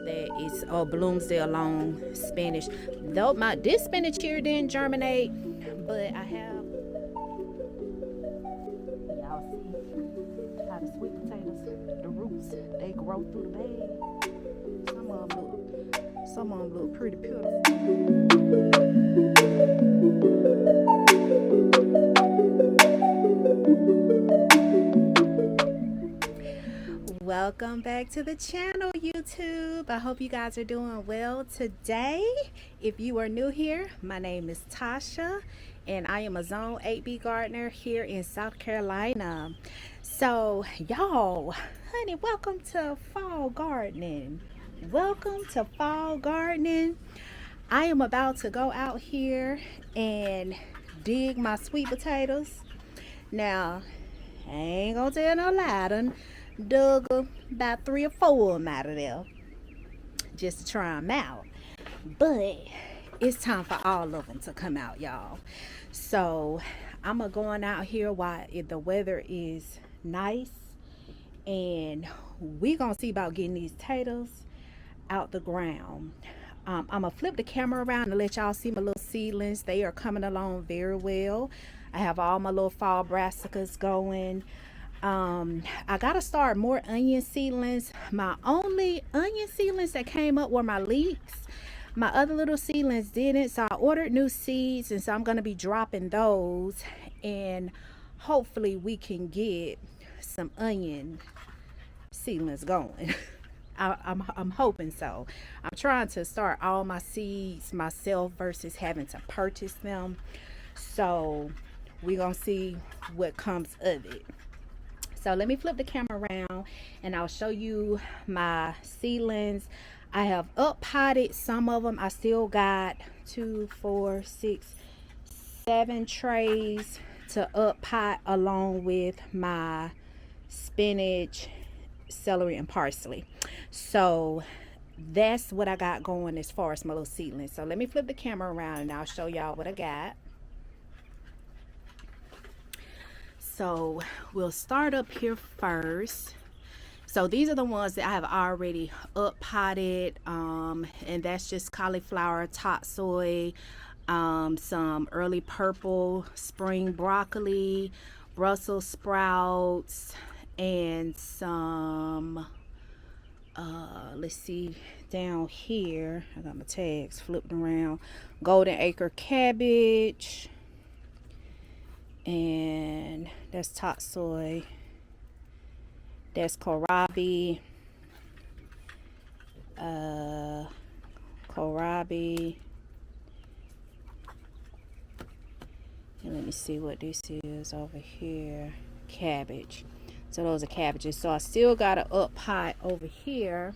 that it's Bloomsdale long spinach. Though this spinach here didn't germinate, but I have, y'all see how the sweet potatoes, the roots, they grow through the bag. Some of them look pretty pitiful. Welcome back to the channel, YouTube. I hope you guys are doing well today. If you are new here, my name is Tasha and I am a Zone 8B gardener here in South Carolina. So y'all, honey, welcome to fall gardening. Welcome to fall gardening. I am about to go out here and dig my sweet potatoes. Now, I ain't gonna tell no lie, done dug about 3 or 4 of them out of there just to try them out. But it's time for all of them to come out, y'all. So I'm going out here while the weather is nice, and we gonna see about getting these potatoes out the ground. I'm gonna flip the camera around and let y'all see my little seedlings. They are coming along very well. I have all my little fall brassicas going. I gotta start more onion seedlings. My only onion seedlings that came up were my leeks. My other little seedlings didn't, so I ordered new seeds, and so I'm gonna be dropping those, and hopefully we can get some onion seedlings going. I'm hoping so. I'm trying to start all my seeds myself versus having to purchase them. So we're gonna see what comes of it. So let me flip the camera around and I'll show you my seedlings. I have up potted some of them. I still got 2, 4, 6, 7 trays to up pot, along with my spinach, celery, and parsley. So that's what I got going as far as my little seedlings. So let me flip the camera around and I'll show y'all what I got. So we'll start up here first. So these are the ones that I have already up potted, and that's just cauliflower, top soy, some early purple spring broccoli, Brussels sprouts, and some let's see, down here I got my tags flipped around, golden acre cabbage, and that's top soy, that's kohlrabi, and let me see what this is over here, cabbage. So those are cabbages. So I still got a up pot over here.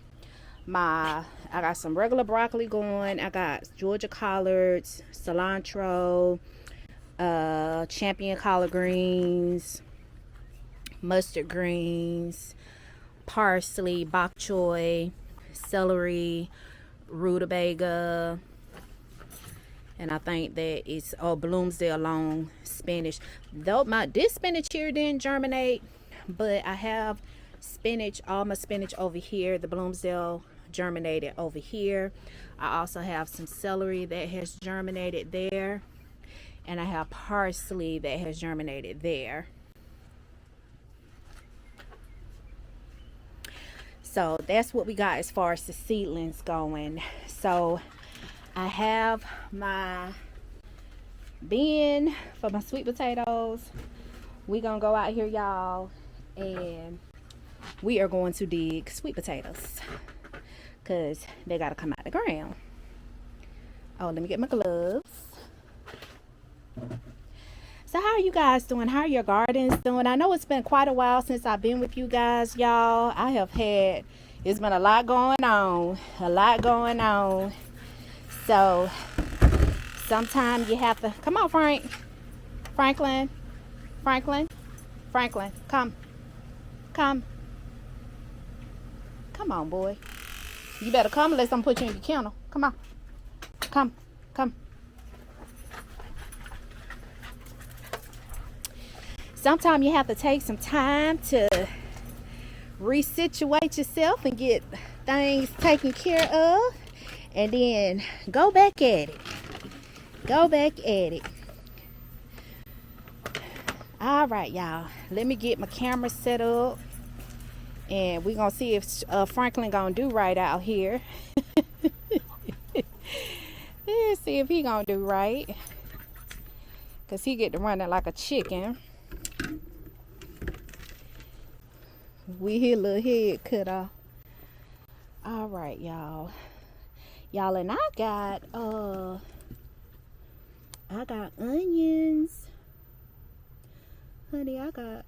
I got some regular broccoli going. I got Georgia collards, cilantro, champion collard greens, mustard greens, parsley, bok choy, celery, rutabaga, and I think that it's Bloomsdale long spinach. Though this spinach here didn't germinate, but I have spinach, all my spinach over here. The Bloomsdale germinated over here. I also have some celery that has germinated there, and I have parsley that has germinated there. So that's what we got as far as the seedlings going. So I have my bin for my sweet potatoes. We gonna go out here, y'all, and we are going to dig sweet potatoes because they gotta come out the ground. Oh, let me get my gloves. So how are you guys doing? How are your gardens doing? I know it's been quite a while since I've been with you guys, y'all. It's been a lot going on. So sometimes you have to, come on, Franklin, come on, boy. You better come unless I'm put you in your kennel. Come on, come. Sometimes you have to take some time to resituate yourself and get things taken care of, and then go back at it. Go back at it. All right, y'all. Let me get my camera set up, and we're gonna see if Franklin gonna do right out here. Let's see if he gonna do right, cause he get to running like a chicken. We hear a little head cut off. All right, y'all. And I got onions. Honey, I got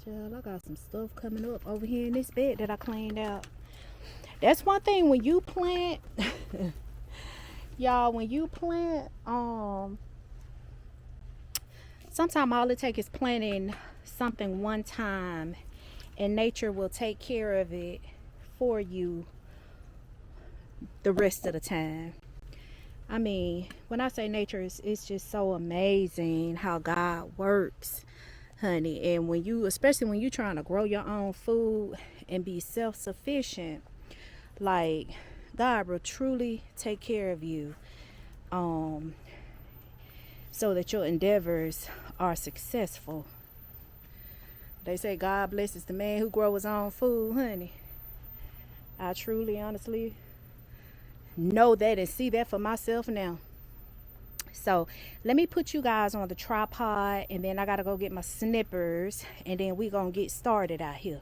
child, I got some stuff coming up over here in this bed that I cleaned out. That's one thing when you plant y'all, when you plant, sometimes all it takes is planting something one time, and nature will take care of it for you the rest of the time. I mean, when I say nature, it's just so amazing how God works, honey. And when you, especially when you're trying to grow your own food and be self-sufficient, like, God will truly take care of you, so that your endeavors are successful. They say God blesses the man who grows his own food, honey. I truly, honestly know that and see that for myself now. So let me put you guys on the tripod, and then I gotta go get my snippers, and then we gonna get started out here.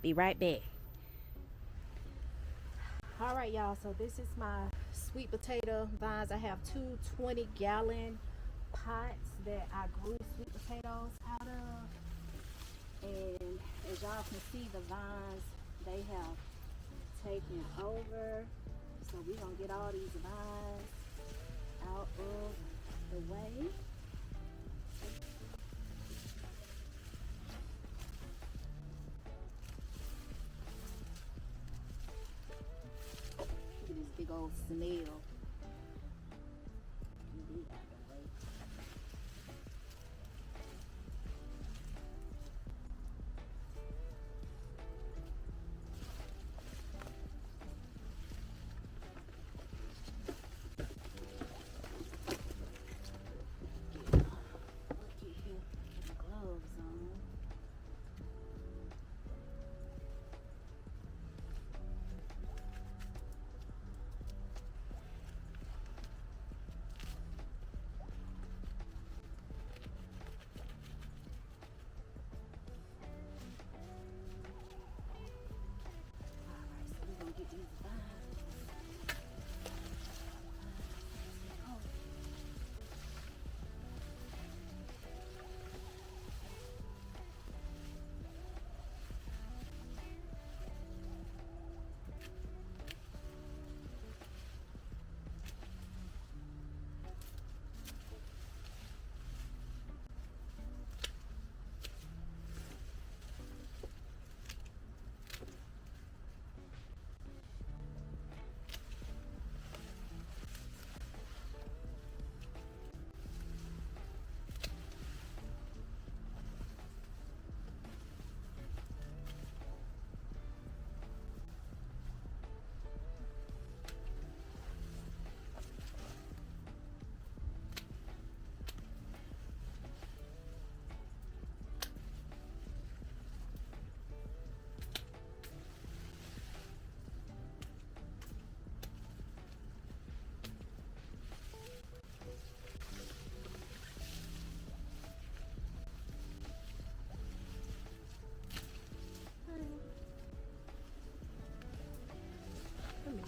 Be right back. All right, y'all, so this is my sweet potato vines. I have two 20-gallon pots that I grew sweet potatoes out of, and as y'all can see, the vines, they have taken over. So we're gonna get all these vines out of the way. Look at this big old snail.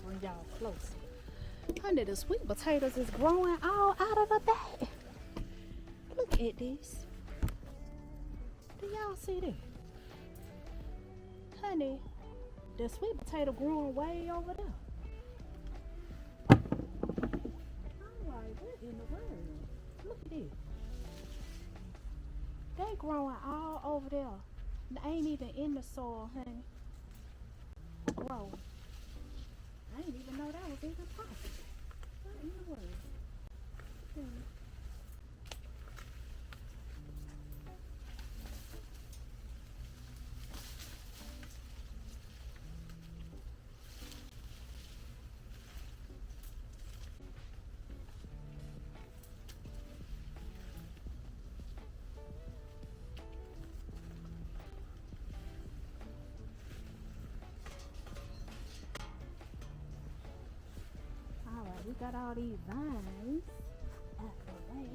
Bring y'all close. Honey, the sweet potatoes is growing all out of the bag. Look at this. Do y'all see that? Honey, the sweet potato growing way over there. I'm like, what in the world? Look at this. They growing all over there. They ain't even in the soil, honey. Grow. I didn't even know that was even possible. What in the world? got all these vines out the way.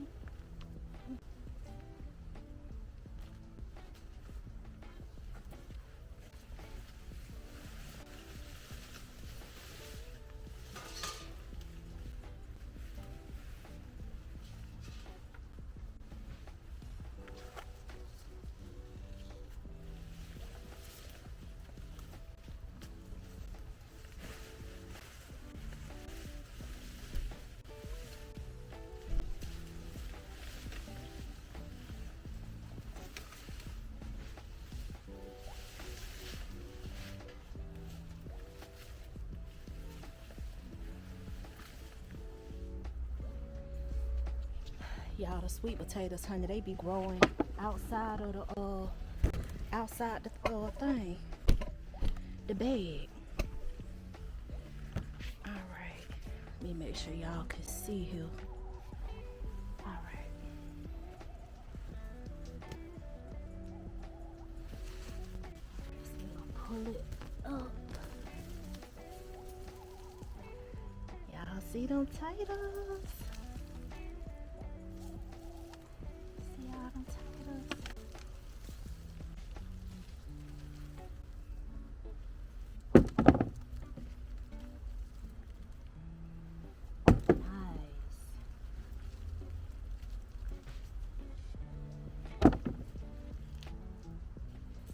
Y'all, the sweet potatoes, honey, they be growing outside of the thing, the bag. All right, let me make sure y'all can see here. All right. Just gonna pull it up. Y'all see them potatoes?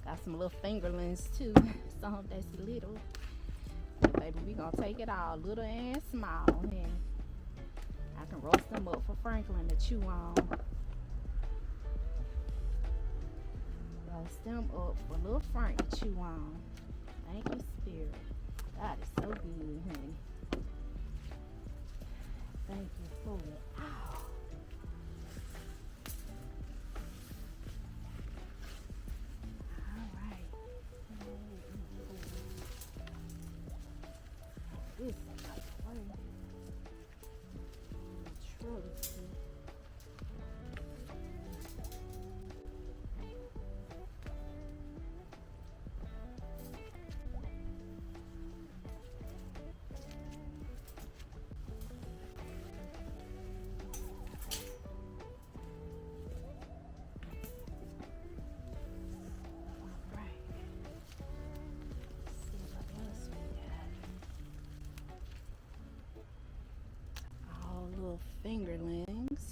Got some little fingerlings too. Some that's little. But baby, we gonna take it all, little and small. And I can roast them up for Franklin to chew on. Roast them up for little Frank to chew on. Thank you, Spirit. God is so good, honey. Thank you for it. Ow. This is not working. Truly. Fingerlings.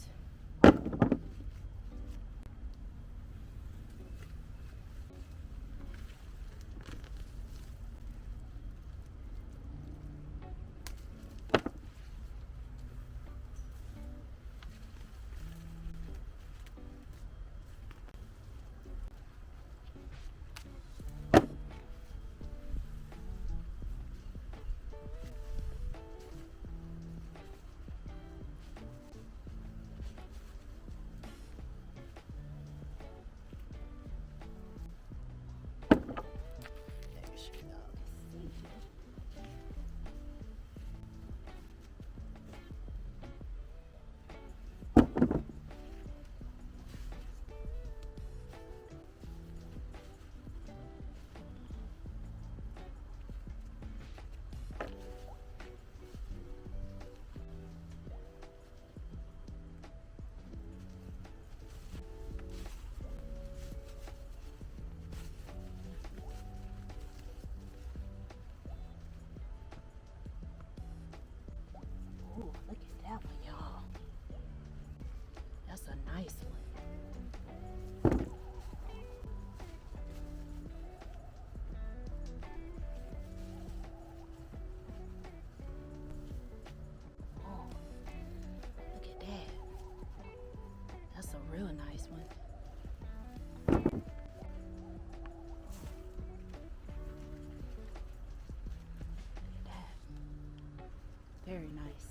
Ooh, look at that one, y'all. That's a nice one. Oh, look at that. That's a real nice one. Look at that. Very nice.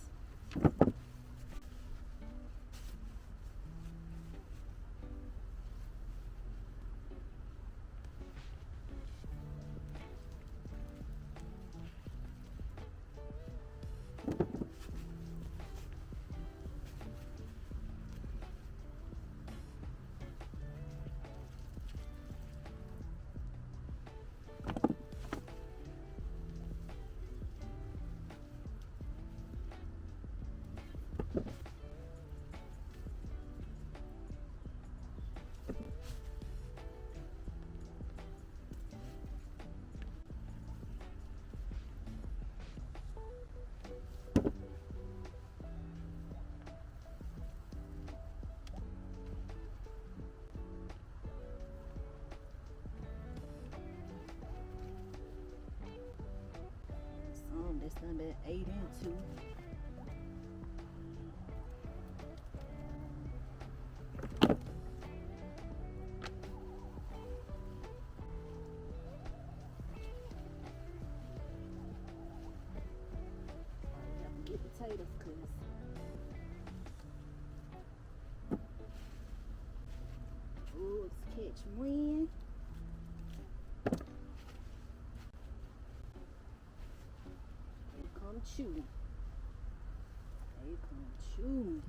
this done been ate into. Get potatoes, cause ooh, it's catch wind. They come chew. They come chew.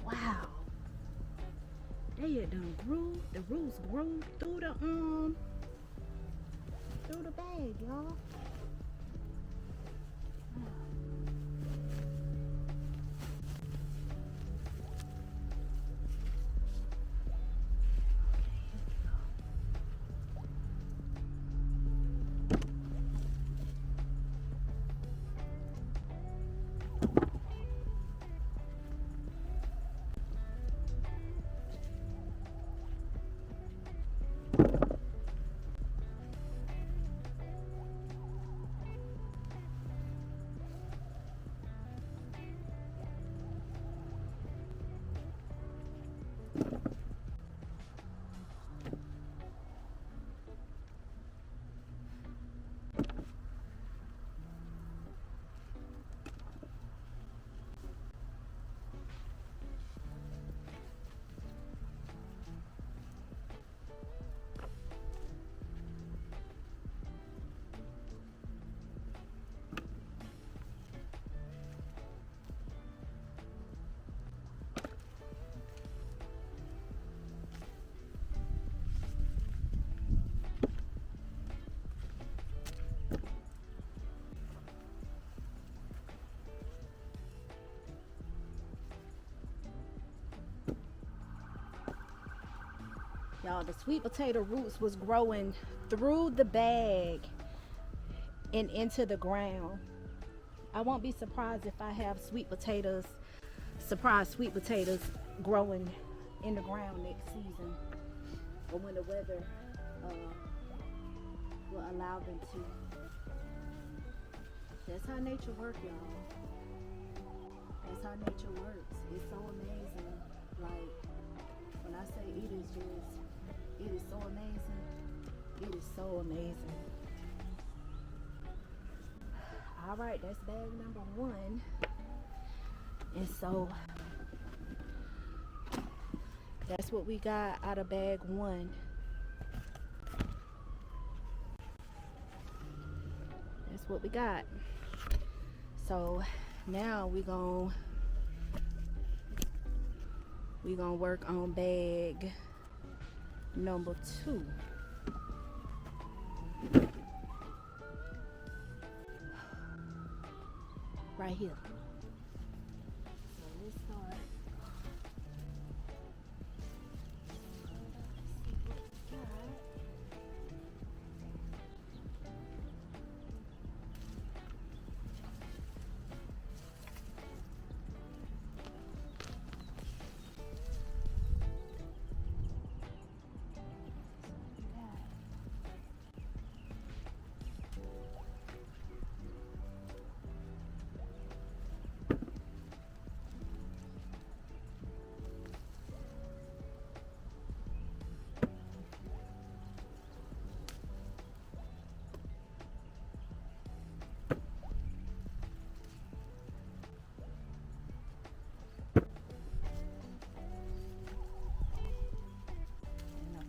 Wow, they had done grew. The roots grew through the bag, y'all. Y'all, the sweet potato roots was growing through the bag and into the ground. I won't be surprised if I have surprise sweet potatoes growing in the ground next season, or when the weather will allow them to. That's how nature works, y'all. That's how nature works. It's so amazing. Like, when I say it is so amazing. It is so amazing. All right, that's bag number 1. And so that's what we got out of bag 1. That's what we got. So now we're gonna work on bag number 2. Right here. So let's start.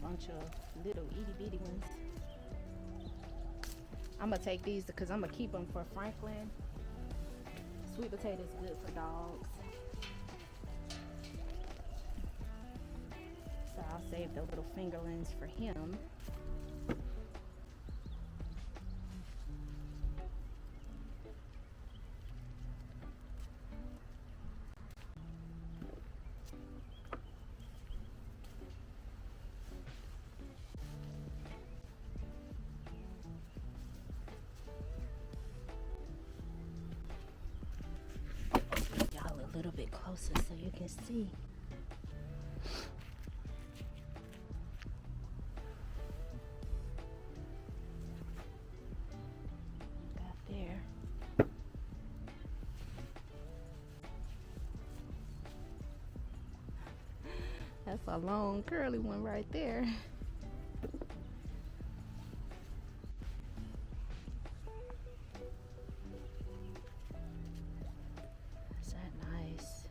Bunch of little itty bitty ones. I'm gonna take these because I'm gonna keep them for Franklin. Sweet potatoes good for dogs. I'll save the little fingerlings for him. Y'all a little bit closer so you can see. Got there. That's a long curly one right there. Is that nice?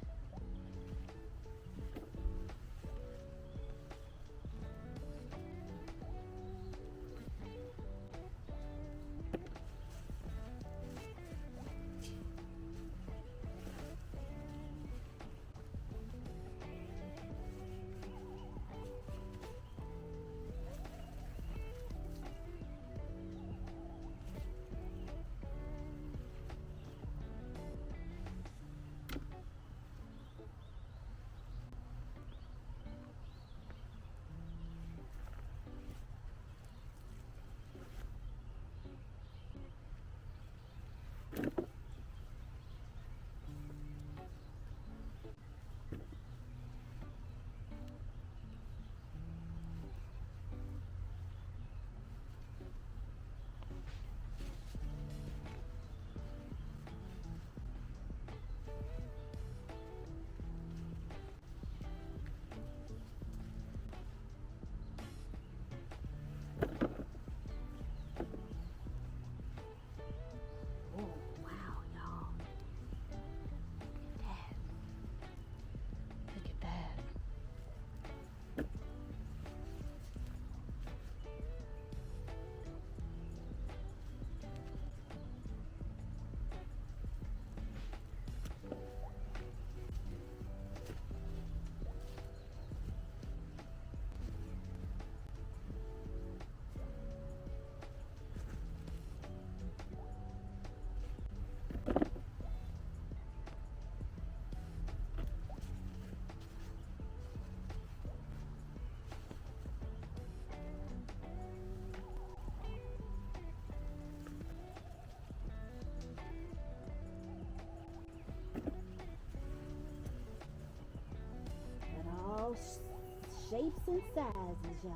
Shapes and sizes, y'all.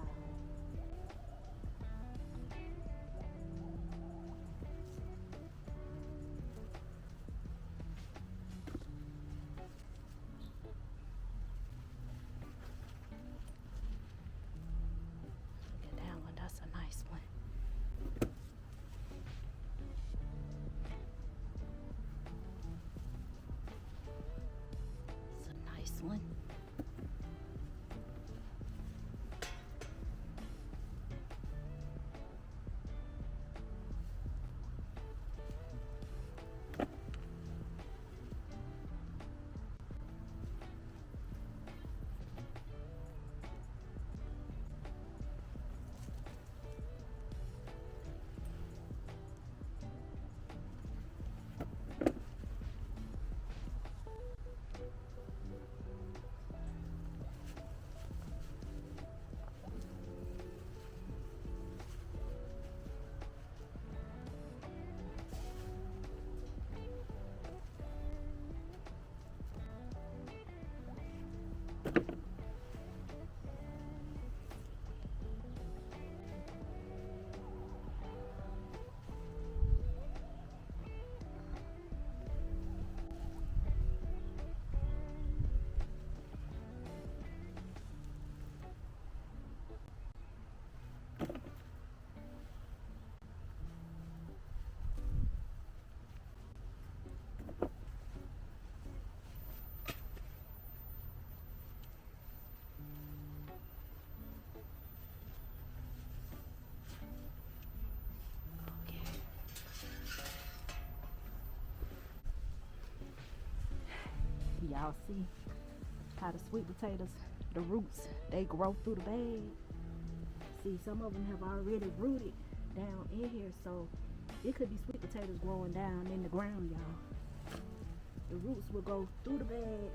Look at that one, that's a nice one. It's a nice one. Y'all see how the sweet potatoes the roots, they grow through the bag. See, some of them have already rooted down in here, so it could be sweet potatoes growing down in the ground, y'all. The roots will go through the bag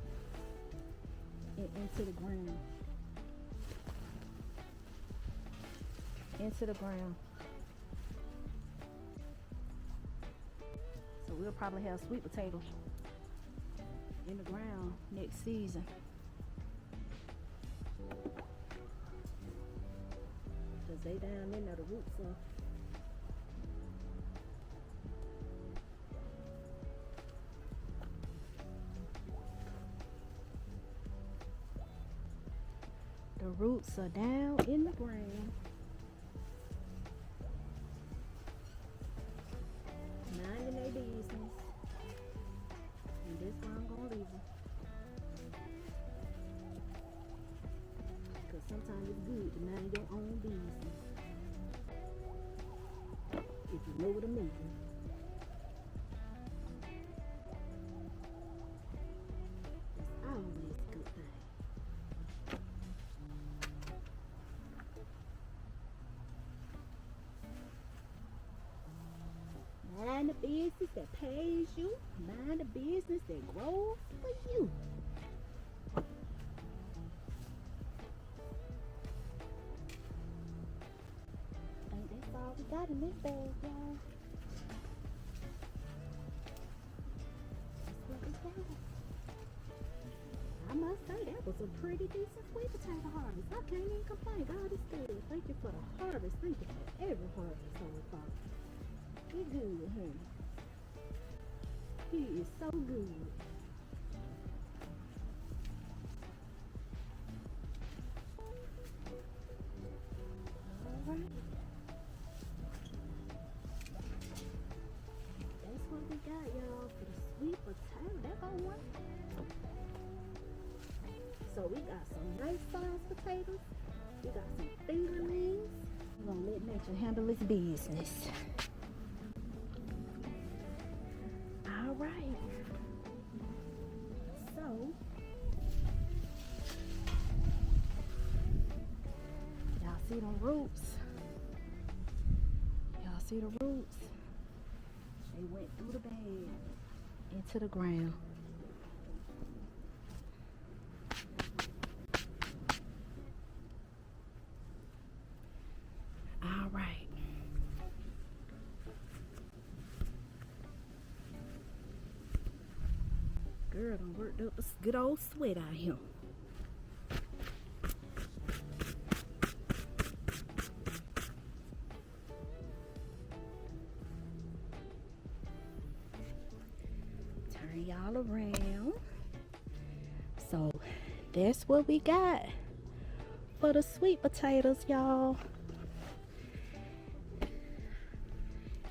and into the ground. Into the ground. So we'll probably have sweet potatoes in the ground next season. Cause they down in there, the roots are. The roots are down in the ground. Minding their business. And that's why I'm gonna leave them. Cause sometimes it's good to mind your own business. If you know what I mean. It's always a good thing. Mind the business that pays you. Mind the business that grows for you. I think that's all we got in this bag, y'all. That's what we got. I must say that was a pretty decent sweet potato harvest. I can't even complain. God is good. Thank you for the harvest. Thank you for every harvest so far. He's good, honey. He is so good. Alright. That's what we got, y'all, for the sweet potato. That's all one. So we got some nice sized potatoes. We got some fingerlings. We're gonna let nature handle its business. Alright. So y'all see the roots? Y'all see the roots? They went through the bag into the ground. Alright. Girl done worked up a good old sweat out here. Turn y'all around. So that's what we got for the sweet potatoes, y'all.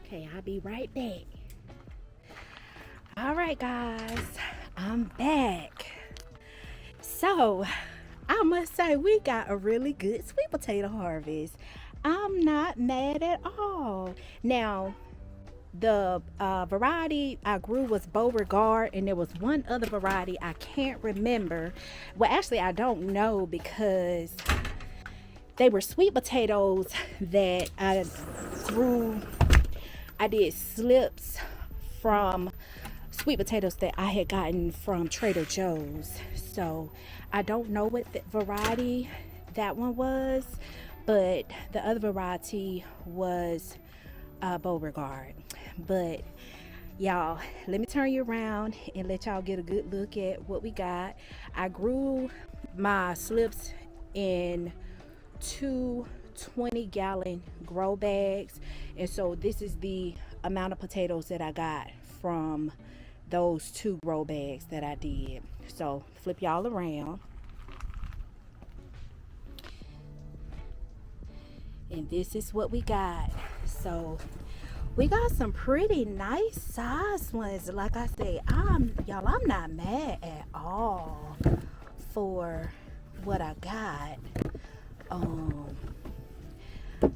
Okay, I'll be right back. All right, guys, I'm back. So I must say we got a really good sweet potato harvest. I'm not mad at all. Now, the variety I grew was Beauregard, and there was one other variety I can't remember. Well, actually, I don't know because they were sweet potatoes that I did slips from sweet potatoes that I had gotten from Trader Joe's. So I don't know what the variety that one was, but the other variety was Beauregard. But y'all, let me turn you around and let y'all get a good look at what we got. I grew my slips in two 20-gallon grow bags, and so this is the amount of potatoes that I got from those 2 grow bags that I did. So flip y'all around, and this is what we got. So we got some pretty nice size ones. Like I said, I'm not mad at all for what I got.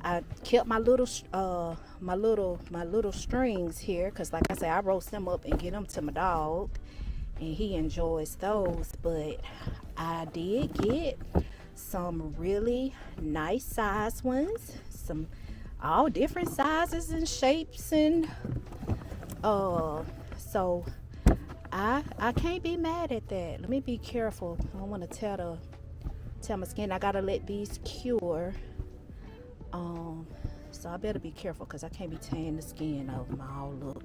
I kept my little strings here because, like I said, I roast them up and get them to my dog. and he enjoys those. But I did get some really nice size ones, some all different sizes and shapes, and so I can't be mad at that. Let me be careful. I don't want to tell my skin I gotta let these cure. So I better be careful because I can't be tearing the skin off my all look.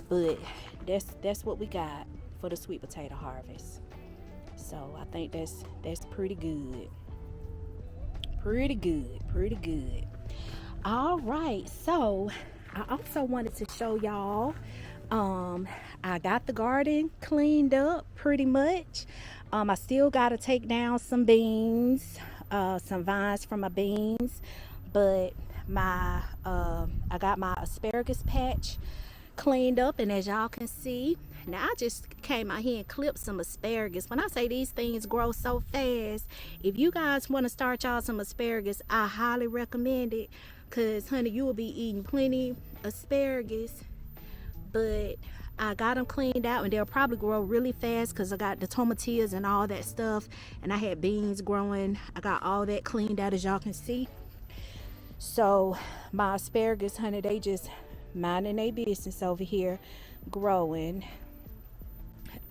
But that's what we got for the sweet potato harvest. So I think that's pretty good. Pretty good. All right, so I also wanted to show y'all, I got the garden cleaned up pretty much. I still got to take down some beans, some vines from my beans, but I got my asparagus patch cleaned up, and as y'all can see, now I just came out here and clipped some asparagus. When I say these things grow so fast, if you guys want to start y'all some asparagus, I highly recommend it, because honey, you will be eating plenty asparagus. But I got them cleaned out, and they'll probably grow really fast because I got the tomatillas and all that stuff, and I had beans growing. I got all that cleaned out, as y'all can see. So my asparagus, honey, they just minding their business over here growing.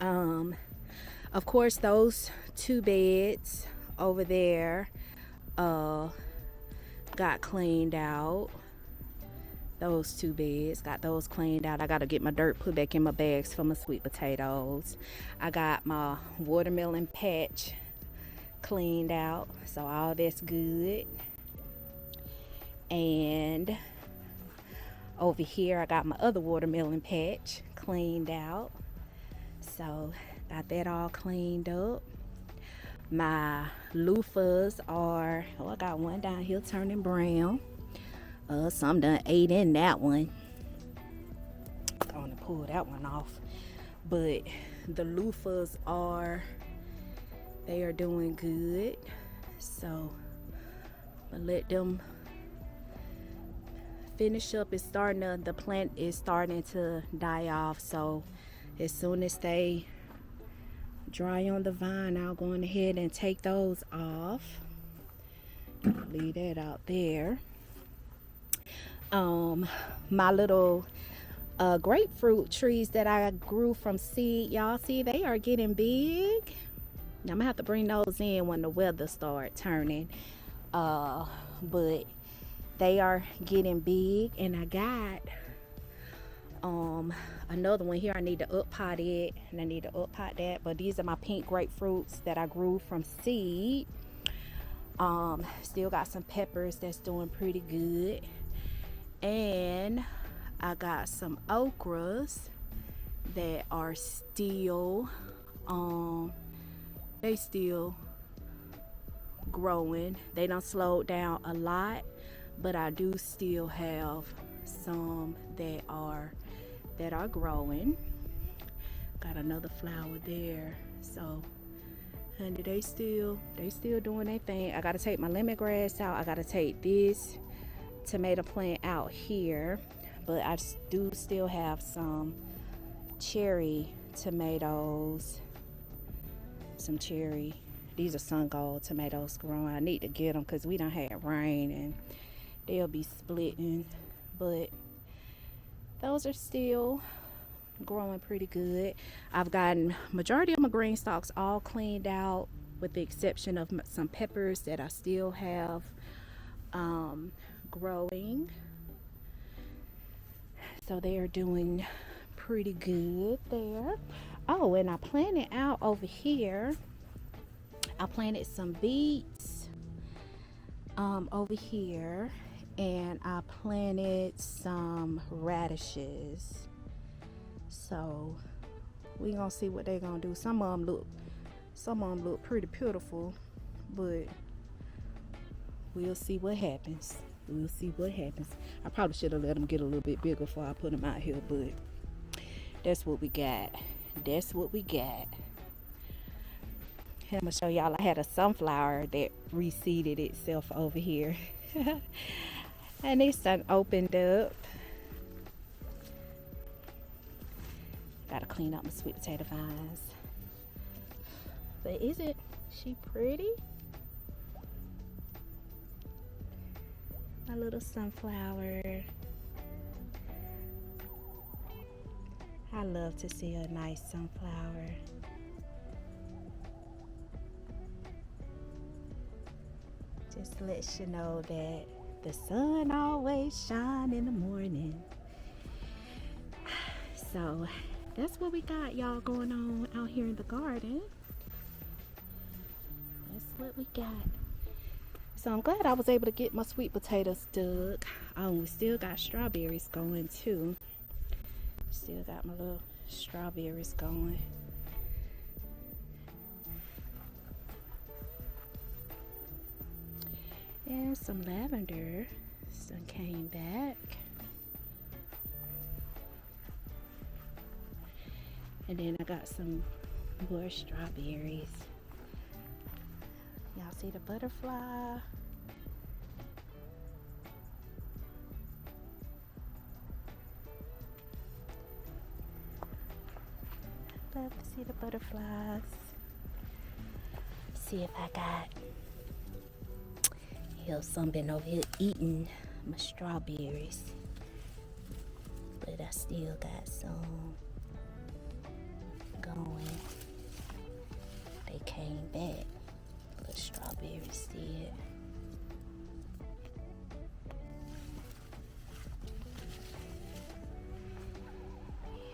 Of course, those 2 beds over there got cleaned out. Those 2 beds, got those cleaned out. I got to get my dirt put back in my bags for my sweet potatoes. I got my watermelon patch cleaned out, so all that's good. And over here I got my other watermelon patch cleaned out, so got that all cleaned up. My loofahs are, I got one down here turning brown. Some done ate in that one. I'm gonna pull that one off. But the loofahs they are doing good. So I'm gonna let them finish up. The plant is starting to die off. So as soon as they dry on the vine, I'll go ahead and take those off. Leave that out there. My little grapefruit trees that I grew from seed, y'all see they are getting big. I'm gonna have to bring those in when the weather start turning, but they are getting big. And I got another one here I need to up pot it, and I need to up pot that. But these are my pink grapefruits that I grew from seed. Still got some peppers that's doing pretty good. And I got some okras that are still they still growing. They don't slow down a lot, but I do still have some that are growing. Got another flower there. So honey, they still doing their thing. I gotta take my lemongrass out. I gotta take this tomato plant out here, but I do still have some cherry tomatoes, these are sun gold tomatoes growing. I need to get them because we done had rain and they'll be splitting, but those are still growing pretty good. I've gotten majority of my green stalks all cleaned out, with the exception of some peppers that I still have growing. So they are doing pretty good there. Oh, and I planted out over here. I planted some beets over here, and I planted some radishes. So we gonna see what they're gonna do. Some of them look pretty beautiful, but we'll see what happens. I probably should have let them get a little bit bigger before I put them out here, but that's what we got. I'm gonna show y'all, I had a sunflower that reseeded itself over here. And it's done opened up. Gotta clean up my sweet potato vines. But isn't she pretty? My little sunflower. I love to see a nice sunflower. Just lets you know that the sun always shines in the morning. So that's what we got, y'all, going on out here in the garden. That's what we got. So I'm glad I was able to get my sweet potatoes dug. Oh, we still got strawberries going too. Still got my little strawberries going. And some lavender. Sun came back. And then I got some more strawberries. Y'all see the butterfly? Love to see the butterflies. See if I got some been over here eating my strawberries, but I still got some going. They came back, but strawberries did.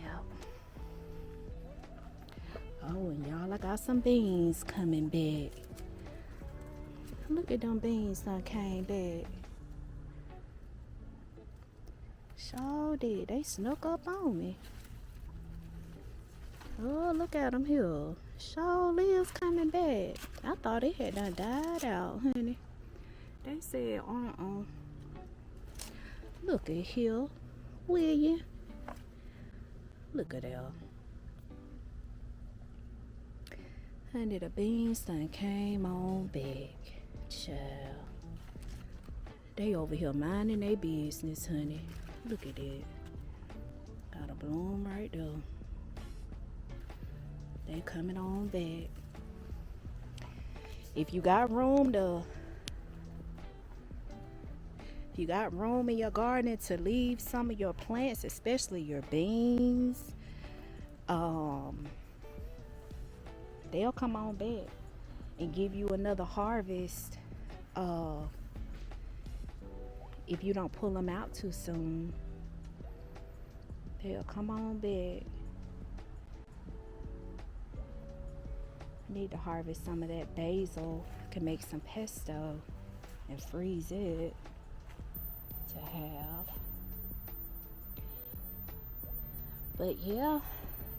Yep. Oh, and y'all, I got some beans coming back. Look at them beans that came back. Sure did. They snuck up on me. Oh, look at them here. Sure lives coming back. I thought it had done died out, honey. They said, Look at here. Will you? Look at that. Honey, the beans done came on back. Child, they over here minding their business, honey. Look at that. Got a bloom right there. They coming on back. If you got room in your garden to leave some of your plants, especially your beans, they'll come on back and give you another harvest if you don't pull them out too soon. They'll come on back. I need to harvest some of that basil. I can make some pesto and freeze it to have. But yeah,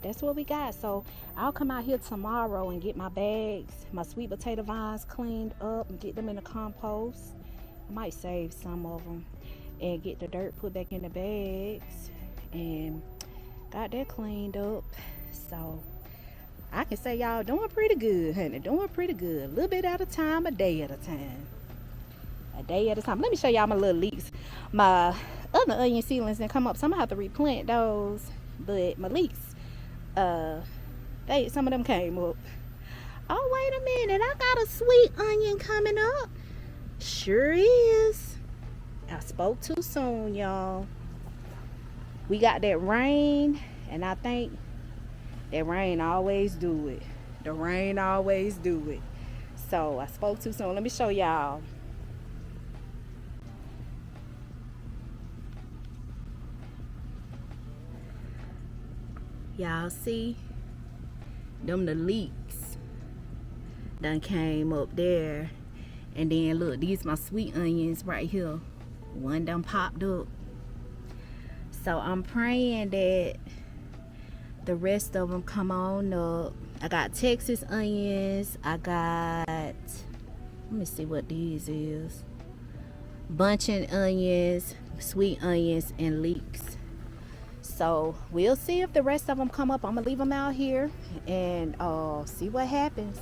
that's what we got. So I'll come out here tomorrow and get my bags, my sweet potato vines cleaned up and get them in the compost. I might save some of them and get the dirt put back in the bags and got that cleaned up. So I can say y'all doing pretty good, honey. Doing pretty good. A little bit at a time, a day at a time. A day at a time. Let me show y'all my little leeks. My other onion seedlings didn't come up, so I'm gonna have to replant those. But my leeks, some of them came up. Oh, wait a minute, I got a sweet onion coming up. Sure is. I spoke too soon, y'all. We got that rain, and I think that rain always do it. The rain always do it. So I spoke too soon. Let me show y'all. Y'all see? Them the leeks done came up there. And then look, these my sweet onions right here. One done popped up. So I'm praying that the rest of them come on up. I got Texas onions. I got, let me see what these is. Bunching onions, sweet onions, and leeks. So we'll see if the rest of them come up. I'm gonna leave them out here and see what happens.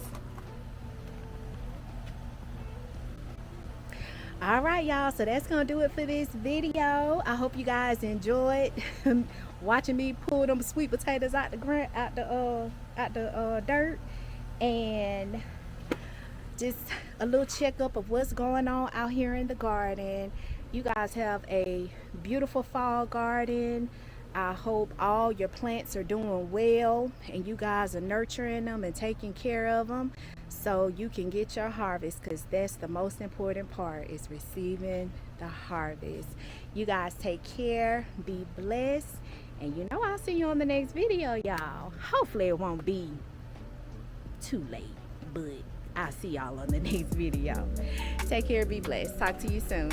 All right, y'all, so that's gonna do it for this video. I hope you guys enjoyed watching me pull them sweet potatoes out the ground, out the dirt, and just a little checkup of what's going on out here in the garden. You guys have a beautiful fall garden. I hope all your plants are doing well and you guys are nurturing them and taking care of them so you can get your harvest, because that's the most important part, is receiving the harvest. You guys take care, be blessed, and I'll see you on the next video, y'all. Hopefully it won't be too late, but I'll see y'all on the next video. Take care, be blessed. Talk to you soon.